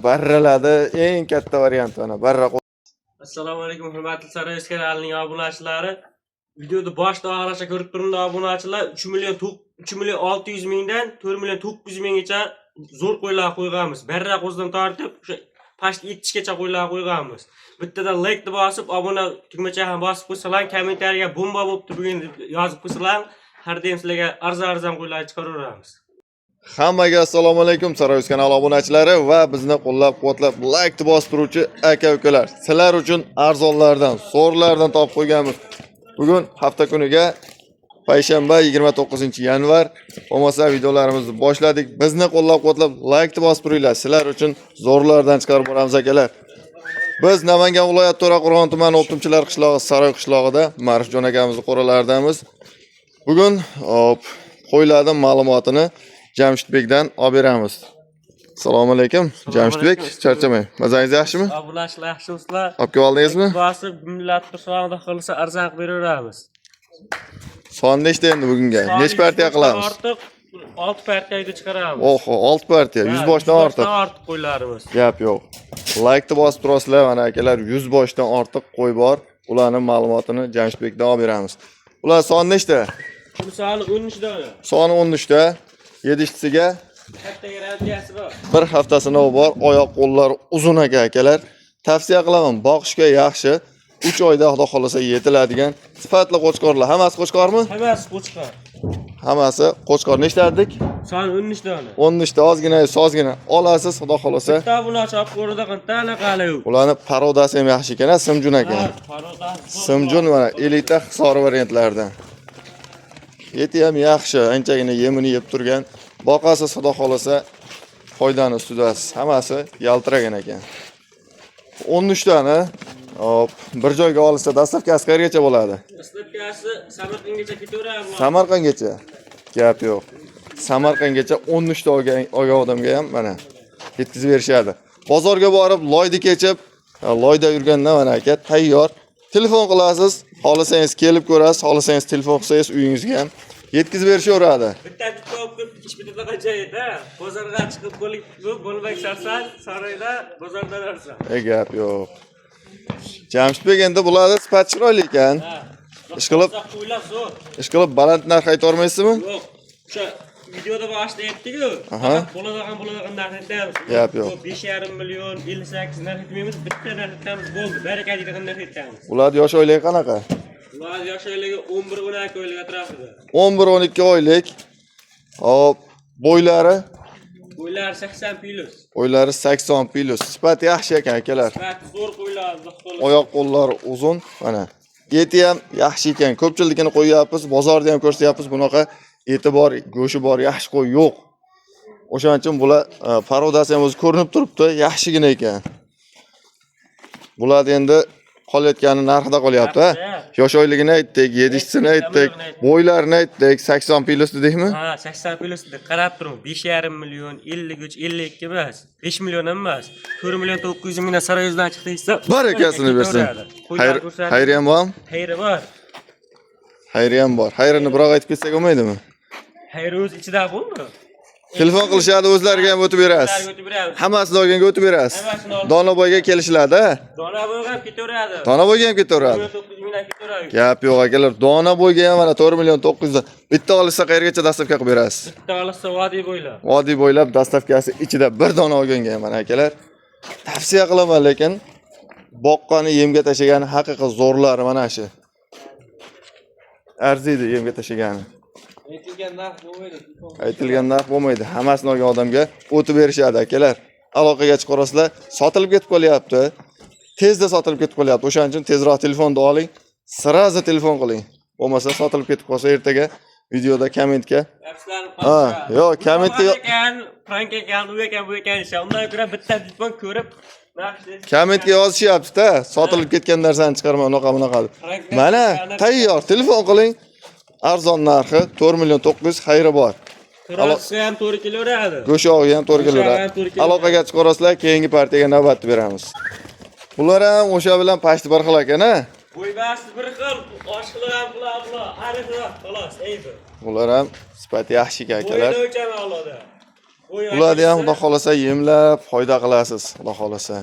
Barralarda eng katta variant mana barra. Assalomu alaykum hurmatli Saroyis kanalining obunachilari. Videoda boshda og'rasha ko'rib turibdi obunachilar 3 million 600 mingdan 4 million 900 minggacha zo'r qo'ylar qo'yganmiz. Barra qo'zdan tortib o'sha past 70 gacha qo'ylar qo'yganmiz. Bittadan like bosib, obuna tugmacha ham bosib qo'ysalar, kommentariyaga bomba bo'pti bugun deb yozib qo'ysalar, har doim sizlarga arzon qo'ylar chiqaraveramiz. Hammaga assalomu alaykum Saroyis kanali obunachilari va bizni qo'llab-quvvatlab like bosib turuvchi aka-ukalar. Sizlar uchun arzonlardan, so'rlardan topib qo'yganmiz. Bugun hafta kuniga payshanba 29-yanvar bo'lmasa videolarimizni boshladik. Bizni qo'llab-quvvatlab like bosib turinglar. Sizlar uchun zo'rlardan chiqarib boramiz akalar. Biz Namangan viloyati To'raqo'rg'on tumani O'ptimchilar qishlog'i Saroy qishlog'ida Marifjon akamizning qo'ralaridamiz. Bugun qo'ylarning ma'lumotini Jamshidbekdan olib beramiz. Assalomu alaykum. Jamshidbek, charchamang. Mazangiz yaxshimi? Obunachilar yaxshimisizlar? Olib kelib oldingizmi? Bosib, millat sonida qilsa arzon beraveramiz. Son nechta endi bugunga? Nech partiya qilamiz? Ortiq 6 partiyaga chiqaramiz. Oho, 6 partiya, 100 boshdan ortiq. Ortiq qo'ylarimiz. Gap yo'q. Like bosib turasizlar, mana akalar 100 boshdan ortiq qo'y bor. Ularning ma'lumotini Jamshidbekdan olib beramiz. Ular son nechta? Soni 13 ta. Soni 13 ta. 7-siga katta garantiyasi bor. Bir hafta sinovi bor. Oyoq qo'llar uzun akalar. Tavsiya qilaman, boqishga yaxshi. 3 oyda Xudo xolasa yetiladigan sifatli qo'chqorlar. Hammasi qo'chqormi? Hammasi qo'chqor. Hammasi qo'chqor. Nechta dedik? Soni 13 dona. 13 ta ozgina, sozgina olasiz Xudo xolasa. Bitta buni ochib qo'rida qantana qali yo'q. Ularning parodasi ham yaxshi ekan, simjun ekan. Parodasi. Simjun mana elita hisor variantlardan. Eti ham yaxshi, anchagina yemini yeb turgan. Boqasiz Xudo xolasa foydani ustidasiz. Hammasi yaltiragan ekan. 13 tani hop, bir joyga olsa dastavkasi qayergacha bo'ladi? Dastavkasi Samarqandgacha ketaveradi. Samarqandgacha. Gap yo'q. Samarqandgacha 13 ta olgan odamga ham mana yetkazib berishadi. Bozorga borib loyda kechib, loyda yurganda mana aka tayyor. Telefon qilasiz, xohlasangiz kelib ko'rasiz, xohlasangiz telefon qilsangiz uyingizga ham yetkazib berishaveradi. Bitta olib ish bitadi qanchayda? Bozorga chiqib bo'lmak sarsan, saroyda bozordan olsan. Gap yo'q. Jamshidbek endi bularni sifat chiroyli ekan. Ishqilib baland narx ayta olmaysizmi? Yo'q. O'sha videoda boshida aytdik-ku. Bo'ladigan narx aytamiz. Gap yo'q. 5,5 million, 58 narx aytmaymiz, bitta narx aytamiz bo'ldi. Baraka degan narx aytamiz. Ular yosh oyligi qanaqa? Ular yosh oyligi 11-12 oylik atrofida. 11-12 oylik. Hop, bo'ylari? Bo'ylari 80 plus. Bo'ylari 80 plus. Sifat yaxshi ekan akalar. Sifat zo'r qo'ylar. Oyoq qo'llari uzun, mana. Eti ham yaxshi ekan. Ko'pchilikni qo'yapmiz, bozorda ham ko'rsatyapmiz, bunaqa eti bor, go'shi bor, yaxshi qo'y yo'q. O'shaning uchun bular parodasi ham o'zi ko'rinib turibdi, yaxshigina ekan. Bular endi qolayotgani narxida qolyapti. Yosh oyligini aytdik, 7-sini aytdik, bo'ylarini aytdik, 80 plus dedikmi? Ha, 80 plus dedik. Qarab turing, 5,5 million, 53, 52 emas, 5 million emas, 4 million 900 mingdan saroyizdan chiqdi desa, barakasini bersin. Xayriyam bormi? Xayri bor. Xayriyam bor. Xayrini biroq aytib ketsak bo'lmaydimi? Xayri o'z ichida bo'lmi? Telefon qilishadi, o'zlariga ham o'tib berasiz. Hammasini olganga o'tib berasiz. Donaboyga kelishiladi. Donaboyga ham ketaveradi. Donaboyga ham ketaveradi. 900 mingdan ketaveradi. Gap yo'q akalar. Donaboyga ham mana 4 million 900 dan. Bitta olsa qayergacha dastavka qilib berasiz? Bitta olsa vodiy bo'ylab. Vodiy bo'ylab dastavkasi ichida bir dona olganga ham mana akalar. Tavsiya qilaman, lekin boqqani yemga tashagani haqiqiy zo'rlari mana shu. Arziydi yemga tashagani. Aytilgan narx bo'lmaydi. Hammasini olgan odamga o'tib berishadi akalar. Aloqaga chiqarasizlar, sotilib ketib qolyapti. Tezda sotilib ketib qolyapti. O'shaning uchun tezroq telefonni oling, sirazi telefon qiling. Bo'lmasa sotilib ketib qolsa ertaga videoda kommentga. Ha, yo'q, kommentga prank ekan, u ekan, bu ekan desa, undan ko'ra bitta telefon ko'rib kommentga yozishyapti-da, sotilib ketgan narsani chiqarma, unaqa. Mana tayyor, telefon qiling. Arzon narxi 4 million 900 xayri bor. Turasi ham to'g'ri kelaveradi. Go'shog'i ham to'g'ri kelaveradi. Aloqaga chiqarasizlar, keyingi partiyaga navbatni beramiz. Bular ham o'sha bilan pashti bir xil ekan-a? Bo'ybasi bir xil, oshqillar ham bular, har xil, xolos, aybi. Bular ham sifat yaxshi akalar. Bo'yni o'lchami oladi. Ularni ham xudo xolasa yemlab foyda qilasiz, xudo xolasa.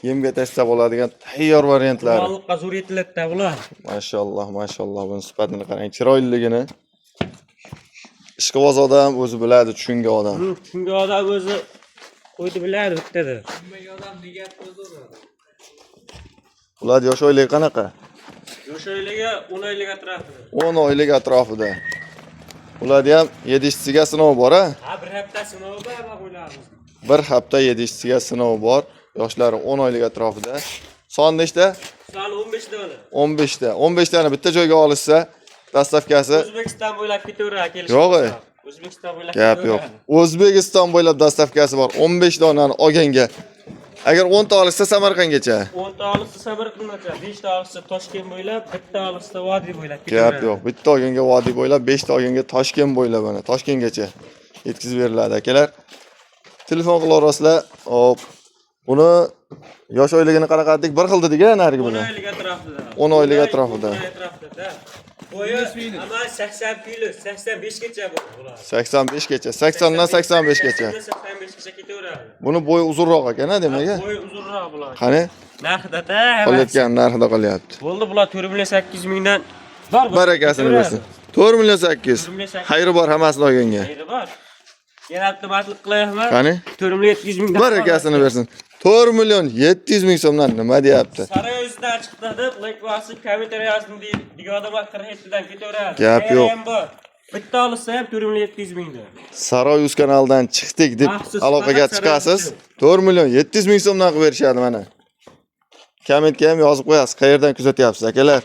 Yemga tashlab oladigan tayyor variantlari. Sog'liqqa zo'r yetiladi bular. Mashalloh, mashalloh. Buni sifatini qarang, chiroyliligini. Ishqiboz odam o'zi biladi, tushungan odam. Tushungan odam o'zi qo'ydi biladi bittada. Ular yosh oylik qanaqa? Yosh oyliga 10 oylik atrofida. 10 oylik atrofida. Ularni ham 7-siga sinov bor, a? Ha, bir hafta sinov bor qo'ylarimiz. Bir hafta 7-siga sinov bor. Yoshlari 10 oylik atrofida. Son nechta? Son 15 dona. 15 ta. 15 tani bitta joyga olishsa, dastavkasi O'zbekiston bo'ylab ketaveradi kelishib. yo'q. O'zbekiston bo'ylab Gap yo'q. O'zbekiston bo'ylab dastavkasi bor. 15 donani olganga. Agar 10 ta olishsa Samarqandgacha. 10 ta olishsa Samarqandgacha, 5 ta olishsa Toshkent bo'ylab, bitta olishsa Vodiy bo'ylab Gap ketaveradi. yo'q. Bitta olganga Vodiy bo'ylab, 5 ta olganga Toshkent bo'ylab mana Toshkentgacha yetkazib beriladi akalar. Telefon qilaverasizlar. Hop. Buni yosh oyligini qanaqa dedik? Bir xil dedik-a, narigi 10 buni. oylik atrofida. 10 oylik atrofida. Bo'yi ama 80 kilo, 85 gacha bular. 85 gacha. 80 dan 85 gacha. 85 gacha ketaveradi. Buni bo'yi uzunroq ekan-a, demak. Bo'yi uzunroq bular. Qani? Narxida-da. Qolayotgan narxida qolyapti. Bo'ldi bular 4.8 mingdan. Barakasini bersin. 4.8 million. Xayri bor hammasini olganga. Xayri bor. Yana avtomatlik qilyapman. Qani? 4.700 mingdan. Barakasini bersin. 4.700 ming so'mdan nima deyapti? Sarayoydan chiqdi deb, like kommentariy yozdim degan odamlar 47 dan ketaveradi. Gap yo'q. Bitta olsa ham 4.700 mingdan. Saroy.uz kanalidan chiqdik deb aloqaga chiqasiz. 4.700 ming so'mdan qilib berishadi mana. Kommentga ham yozib qo'yasiz, qayerdan kuzatyapsiz akalar.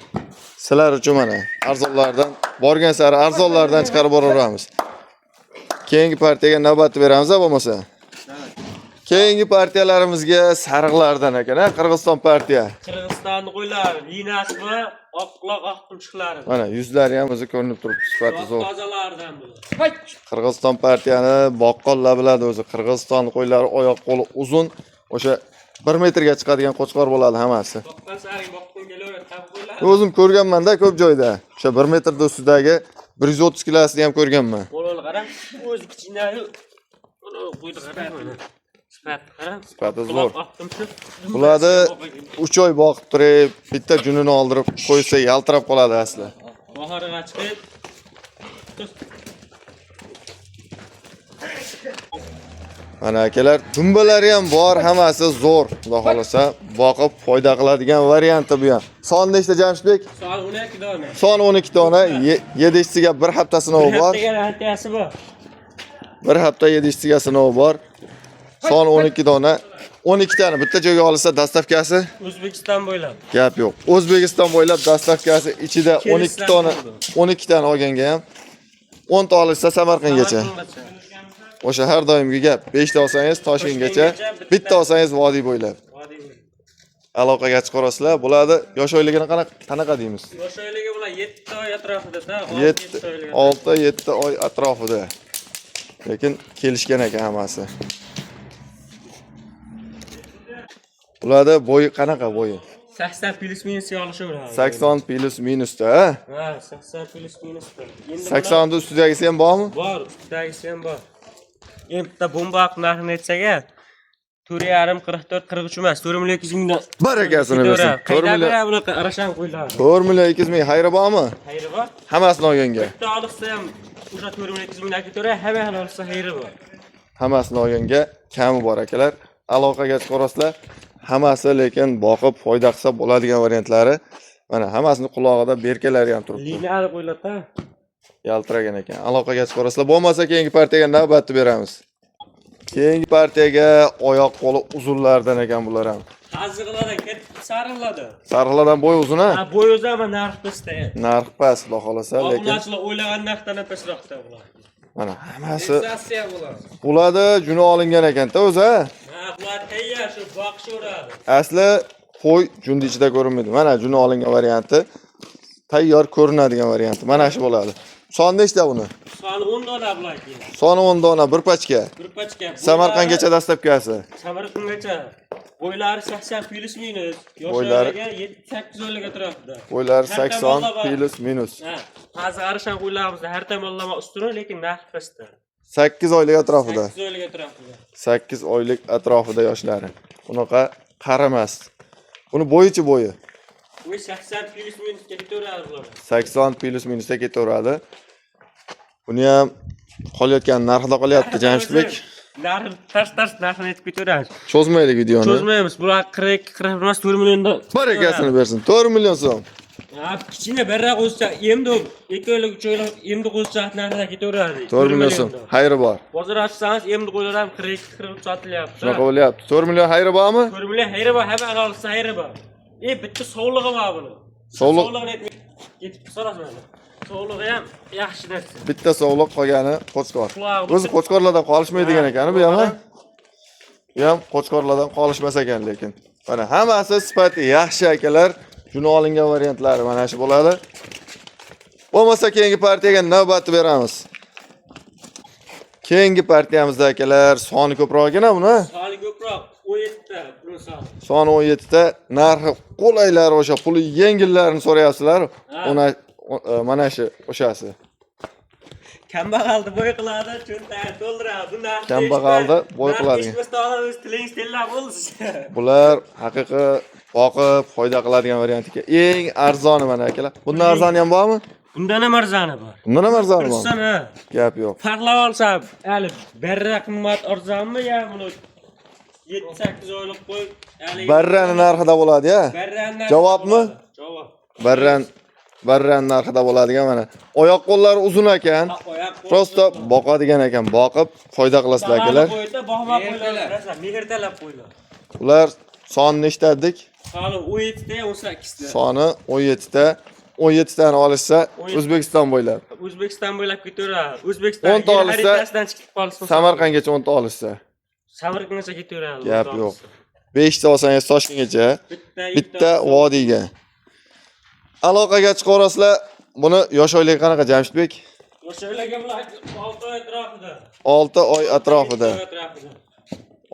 Sizlar uchun mana arzonlardan, borgan sari arzonlardan chiqarib boraveramiz. Keyingi partiyaga navbatni beramiz bo'lmasa. Keyingi partiyalarimizga sariqlardan ekan, Qirg'iziston partiya. Qirg'izistonning qo'ylari, linasi va oq quloq oq qulchiqlari. Mana yuzlari ham o'zi ko'rinib turibdi, sifati zo'r. Tozalardan bular. Qirg'iziston partiyani boqqonlar biladi o'zi. Qirg'iziston qo'ylari oyoq qo'li uzun, o'sha 1 metrga chiqadigan qo'chqor bo'ladi hammasi. Boqqan sari boqqan kelaveradi, tabi qo'ylar. O'zim ko'rganman-da ko'p joyda. O'sha 1 metrda ustidagi 130 kilosini ham ko'rganman. Qo'lini qarang, o'zi kichkinayu. Uni qo'ydi qarang mana. Sifati zo'r. Bularni 3 oy boqib turib, bitta junini oldirib qo'ysa yaltirab qoladi asli. Bahoriga chiqib. Mana akalar, dumbalari ham bor, hammasi zo'r. Xudo xolasa, boqib foyda qiladigan varianti bu ham. Son nechta Jamshidbek? Son 12 dona. Son 12 dona, 7-siga bir hafta sinovi bor. Bir haftasi bor. Bir hafta 7-siga sinovi bor. Son 12 dona. 12 tani bitta joyga olsa dastavkasi O'zbekiston bo'ylab. Gap yo'q. O'zbekiston bo'ylab dastavkasi ichida 12 tona, 12 tani olganga ham 10 ta olsa Samarqandgacha. O'sha har doimgi gap. 5 ta olsangiz Toshkentgacha, bitta olsangiz Vodiy bo'ylab. Aloqaga chiqarasizlar. Bularni yosh oyligini qanaqa deymiz? Yosh oyligi bular 7 oy atrofida-da, 6-7 oy atrofida. Lekin kelishgan ekan hammasi. Ularda bo'yi qanaqa bo'yi? 80 plus minus olishaveradi. 80 plus minusda, ha? Ha, 80 plus minusda. 80 da ustidagisi ham bormi? Bor, ustidagisi ham bor. Endi bitta bomba narxini aytsaga 4.5 44 43 emas, 4.200 mingdan. Barakasini bersin. 4 million bunaqa arashan qo'yiladi. 4.200 ming xayri bormi? Xayri bor. Hammasini olganga. Bitta olsa ham o'sha 4.200 mingdan ketaveradi, hamma olsa xayri bor. Hammasini olganga kami bor akalar. Aloqaga chiqarasizlar. Hammasi lekin boqib foyda qilsa bo'ladigan variantlari. Mana hammasini qulog'ida berkalari ham turibdi. Liniyani qo'ylata. Yaltiragan ekan. Aloqaga chiqarasizlar. Bo'lmasa keyingi partiyaga navbatni beramiz. Keyingi partiyaga oyoq qo'li uzunlardan ekan bular ham. Hazirlardan ketib sariqladi. Sariqlardan bo'y uzun a? Ha, bo'y uzun ama narx pastda. Narx past, xudo xolasa, lekin Ularchilar o'ylagan narxdan ham pastroqda bular. mana hammasi Sensatsiya bular. bularni juni olingan ekan-da o'zi. Ha, bular tayyor, shu boqishaveradi. Asli qo'y junda ichida ko'rinmaydi. Mana juni olingan varianti tayyor ko'rinadigan varianti. Mana shu bo'ladi. Son nechta buni? Soni 10 dona bularki. Soni 10 dona bir pachka. Bir pachka. Samarqandgacha dastavkasi. Samarqandgacha. Bo'ylari 80 plus minus. Bo'ylari 7-8 oylik atrofida. Bo'ylari 80 plus minus. Ha, hozir arishan qo'ylarimizda har tomonlama ustun, lekin narx pastda. 8 oylik atrofida. 8 oylik atrofida. 8 oylik atrofida yoshlari. Bunaqa qaramas. Buni bo'yichi bo'yi. Bu 80 plus minus ketaveradi bular. 80 plus minusda ketaveradi. Buni ham qolayotgan narxida qolyapti Jamshidbek. Narx tars narxini aytib ketaveramiz. Cho'zmaylik videoni. Cho'zmaymiz. Bular 40 emas 4 milliondan. Barakasini bersin. 4 million so'm. Ha, kichkina barra qo'ysa, endi 2 oylik 3 oylik endi qo'ysa narxida ketaveradi. 4 million so'm. Xayri bor. Bozor ochsangiz endi qo'ylar ham 42-43 sotilyapti. Shunaqa bo'lyapti. 4 million xayri bormi? 4 million xayri bor, hamma olsa xayri bor. Bitta sog'lig'i bor buni. Sog'lig'ini yetib so'rasman. Sog'lig'i ham yaxshi narsa. bitta sog'liq qolgani qo'chqor. Qulog'i O'zi qo'chqorlardan qolishmaydigan ekan bu ham. Bu ham qo'chqorlardan qolishmas ekan lekin. Mana hammasi sifati yaxshi akalar. Shuni olingan variantlari mana shu bo'ladi. Bo'lmasa keyingi partiyaga navbatni beramiz. Keyingi partiyamizda akalar soni ko'proq ekan buni. Soni ko'proq 17 ta buni soni. Soni 17 ta, narxi qulaylari o'sha puli yengillarini so'rayapsizlar. Mana shu o'shasi. Kambag'alni bo'y qiladi, cho'ntagini to'ldiradi. Bunda Kambag'alni bo'y qiladi. Ishimiz tilingiz tilla bo'lsin. Bular haqiqiy boqib foyda qiladigan variantga eng arzoni mana akalar. Bundan arzoni ham bormi? Bundan ham arzoni bor. Bundan ham arzoni bormi? Sana Gap yo'q. farqlab olsam, hali barra qimmat arzonmi yo buni 7-8 oylik qo'y. Barrani narxida bo'ladi-ya. Javobmi? Javob. Barran narxida bo'ladigan mana. Oyoq qo'llari uzun ekan. Prosta boqadigan ekan. Boqib foyda qilasizlar akalar. Mehr talab qo'ylar. Ular sonni nechtadik? Soni 17 ta, 18 ta. Soni 17 ta. 17 tani olishsa O'zbekiston bo'ylab. O'zbekiston bo'ylab ketaveradi. O'zbekiston 10 ta olishsa chiqib qolsa, Samarqandgacha 10 ta olishsa. Samarqandgacha ketaveradi. Gap yo'q. 5 ta olsangiz Toshkentgacha, bitta vodiyga. Aloqaga chiqarasizlar. Buni yosh oyligi qanaqa Jamshidbek? Yosh oyligi bilan 6 oy atrofida. 6 oy atrofida.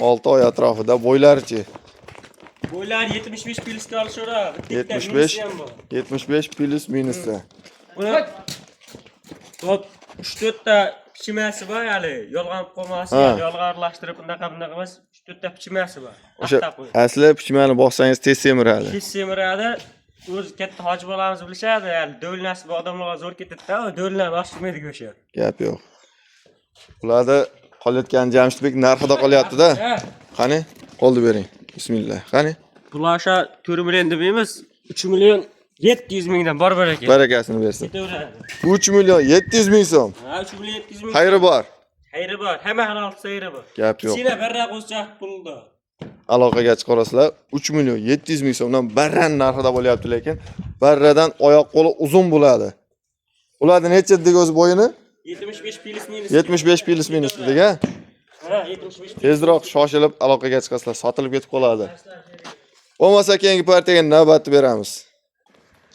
6 oy atrofida bo'ylarichi? Bo'ylar 75 plyusga olishaveradi. 75 plus minusda. Buni 3-4 ta pichmasi bor hali. Yolg'on qolmasin, yolg'onlashtirib bunaqa emas. 3-4 ta pichmasi bor. O'sha asli pichmani bossangiz tez semiradi. Tez semiradi. O'zi katta hoji bolamiz bilishadi, hali do'lnasi bor odamlarga zo'r ketadi-da, do'llarni oshmaydi o'sha. Gap yo'q. Ularda qolayotgan Jamshidbek narxida qolyapti-da. Qani, qo'lni bering. Bismillah. Qani? Bular o'sha 4 million demaymiz, 3 million 700 mingdan bor ekan. Barakasini bersin. 3 million 700 ming so'm. Ha, 3 million 700 ming. Xayri bor. Xayri bor. Hamma xalq xayri bor. Gap yo'q. Sina barra qo'shcha pulda. Aloqaga chiqarasizlar 3 million 700 ming so'mdan barran narxida bo'lyapti, lekin barradan oyoq qo'li uzun bo'ladi. Ularning necha deg o'zi bo'yini? 75 plus minus. 75 plus minus dedik-a? Ha, 75. Tezroq shoshilib aloqaga chiqasizlar, sotilib ketib qoladi. Bo'lmasa keyingi partiyaga navbatni beramiz.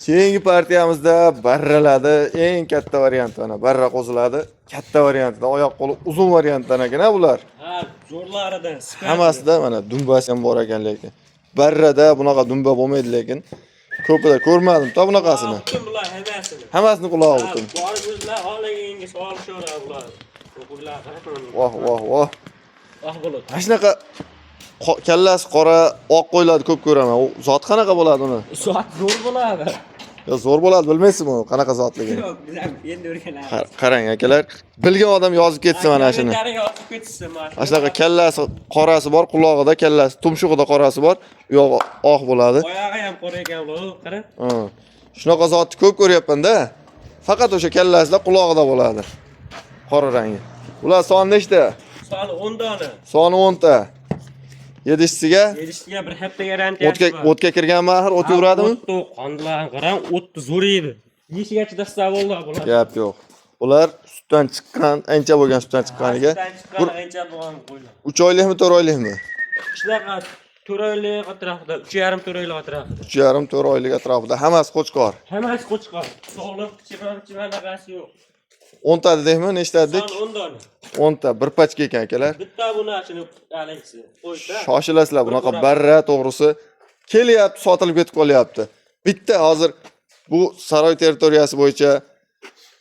Keyingi partiyamizda barralarni eng katta varianti mana barra qo'ziladi. Katta variantida oyoq qo'li uzun variantdan ekan bular. Ha, zo'rlaridan. Hammasida mana dumbasi ham bor ekan, lekin barrada bunaqa dumba bo'lmaydi, lekin ko'pida ko'rmadim ta bunaqasini. Bular hammasini. Hammasini qulog'i butun. Bor o'zlar olaginga solishaveradi bular. Bular Voh, voh, voh. bo'ladi. Mana shunaqa kallasi qora oq qo'ylarni ko'p ko'raman. U zot qanaqa bo'ladi uni? Soat zo'r bo'ladi. Yo, zo'r bo'ladi, bilmaysizmi qanaqa zotligini? Yo'q, biz ham endi o'rganamiz. Qarang akalar, bilgan odam yozib ketsa mana shuni. Yozib ketsa mana. Mana shunaqa kallasi qorasi bor, qulog'ida kallasi, tumshug'ida qorasi bor, u yog'i oq bo'ladi. Oyog'i ham qora ekan bular, qara. Shunaqa zotni ko'p ko'ryapman-da. Faqat o'sha kallasida qulog'ida bo'ladi. Qora rangi. Ular soni nechta? Soni 10 dona. Soni 10 ta. Yedishisiga? Yedishisiga bir hafta garantiyasi bor. O'tga kirgan mahir o't yuradimi? Qondilar, qarang, o'tni zo'r edi. Yeshigacha dasta bo'ldi bular. Gap yo'q. Ular sutdan chiqqan, ancha bo'lgan sutdan chiqqaniga. Bir ancha bo'lgan qo'ylar. 3 oylikmi, 4 oylikmi? Shunaqa 4 oylik atrofida, 3,5 4 oylik atrofida. 3,5 4 oylik atrofida hammasi qo'chqor. Hammasi qo'chqor. Sog'liq, chimanaqasi yo'q. 10 ta dedikmi, nechta dedik? Son 10 dona. 10 ta, bir pachka ekan akalar. Bitta buni shuni aliksi. Qo'ysa. Shoshilasizlar, bunaqa barra to'g'risi kelyapti, sotilib ketib qolyapti. Bitta hozir bu Saroy territoriyasi bo'yicha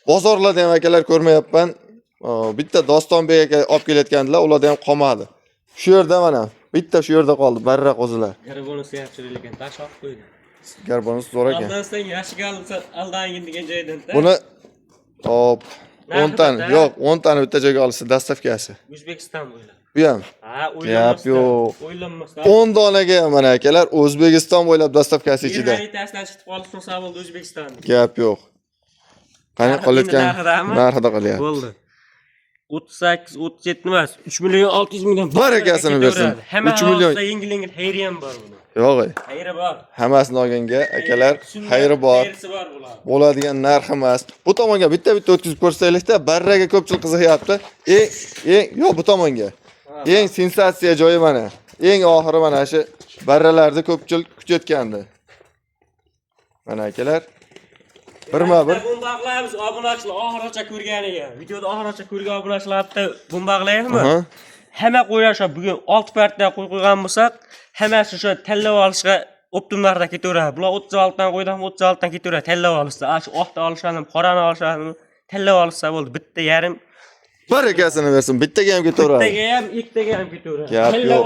bozorlarda ham akalar ko'rmayapman. Bitta Dostonbek aka olib kelayotgandilar, ularda ham qolmadi. Shu yerda mana, bitta shu yerda qoldi, barra qo'zilar. Garbonus yaxshi ekan, tash olib qo'ydi. Garbonus zo'r ekan. Aldan sen yaxshi olsa aldangin degan joydan. Buni hop 10 tani, yo'q, 10 tani bitta joyga olsa dastavkasi. O'zbekiston bo'ylab. Bu ham. Ha, Gap yo'q. o'ylanmasdan. 10 donaga mana akalar O'zbekiston bo'ylab dastavkasi ichida. Xaritasidan chiqib qolishni savoldi O'zbekiston. Gap yo'q. Qani qolayotgan narxida qolyapti. Bo'ldi. 38, 37 emas, 3 million 600 million. Barakasini bersin. 3 million. Yengil xayri ham bor buni. Yo'q. Xayri bor. Hammasini olganga akalar xayri bor. Xayrisi bor bular. Bo'ladigan narx emas. Bu tomonga bitta o'tkazib ko'rsaylikda, barraga ko'pchilik qiziqyapti. Yo'q, bu tomonga. Eng sensatsiya joyi mana. Eng oxiri mana shu barralarni ko'pchilik kutayotgandi. Mana akalar. Birma-bir Bumbaqlaymiz obunachilar oxirigacha ko'rganiga. Videoda oxirigacha ko'rgan obunachilarni bumbaqlayapmi? Hamma qo'yasha bugun 6 partiya qo'ygan bo'lsak, hammasi shu tanlab olishga optimlarda ketaveradi. Bular 36 dan qo'ydim, 36 dan ketaveradi tanlab olishsa. Shu oqda olishadi, qorani olishadi, tanlab olishsa bo'ldi. Bitta yarim barakasini bersin. Bittaga ham ketaveradi. bittaga ham, ikkitaga ham ketaveradi. Gap yo'q.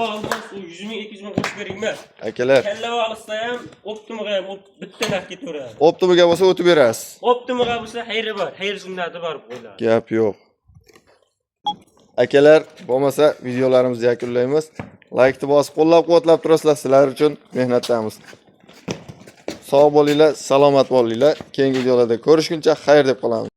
100 ming, 200 ming qo'shib beringmi? Akalar, Tanlab olishsa ham optimaga ham bitta narx ketaveradi. optimaga bo'lsa o'tib berasiz. Optimaga bo'lsa xayri bor, xayri sunnati bor qo'ylar. Gap yo'q. Akalar, bo'lmasa videolarimizni yakunlaymiz. Like bosib, qo'llab-quvvatlab turasizlar. Sizlar uchun mehnatdamiz. Sog' bo'linglar, salomat bo'linglar. Keyingi videolarda ko'rishguncha xayr deb qolamiz.